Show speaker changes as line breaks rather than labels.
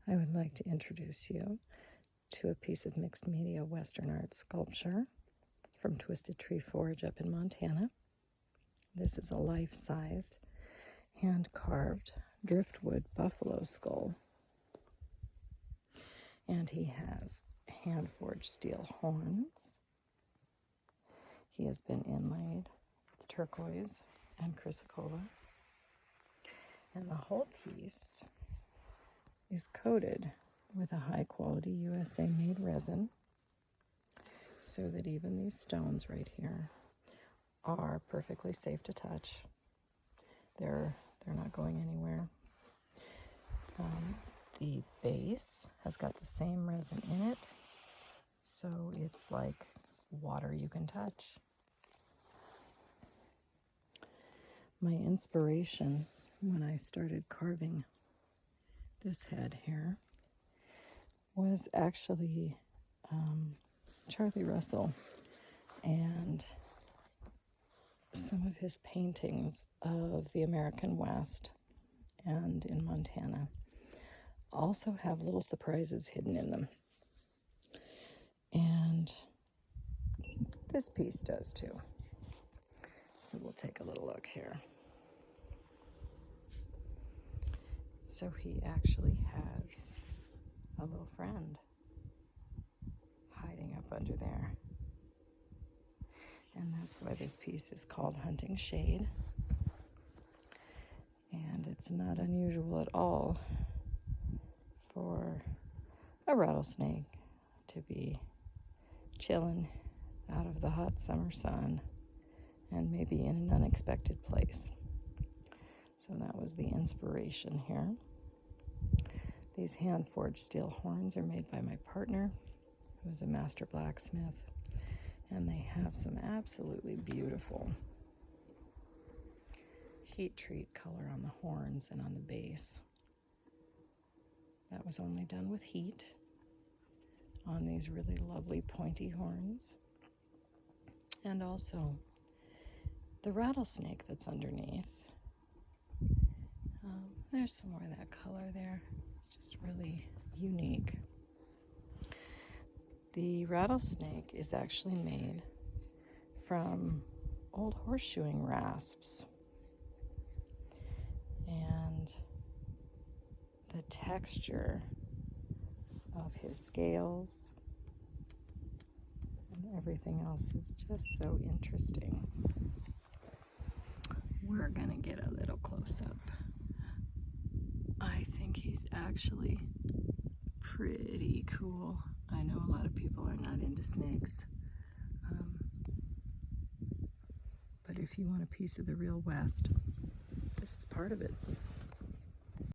I would like to introduce you to a piece of mixed media Western art sculpture from Twisted Tree Forge up in Montana. This is a life-sized, hand-carved driftwood buffalo skull. And he has hand-forged steel horns. He has been inlaid with turquoise and chrysocolla. And the whole piece is coated with a high-quality USA-made resin so that even these stones right here are perfectly safe to touch. They're not going anywhere. The base has got the same resin in it, so it's like water you can touch. My inspiration when I started carving this head here was actually Charlie Russell and some of his paintings of the American West and in Montana also have little surprises hidden in them. And this piece does too. So we'll take a little look here. So he actually has a little friend hiding up under there. And that's why this piece is called Hunting Shade. And it's not unusual at all for a rattlesnake to be chilling out of the hot summer sun and maybe in an unexpected place. So that was the inspiration here. These hand-forged steel horns are made by my partner, who's a master blacksmith, and they have some absolutely beautiful heat treat color on the horns and on the base. That was only done with heat on these really lovely pointy horns. And also the rattlesnake that's underneath. There's some more of that color there. It's just really unique. The rattlesnake is actually made from old horseshoeing rasps. And the texture of his scales and everything else is just so interesting. We're gonna get a little close up. I think he's actually pretty cool. I know a lot of people are not into snakes. But if you want a piece of the real West, this is part of it.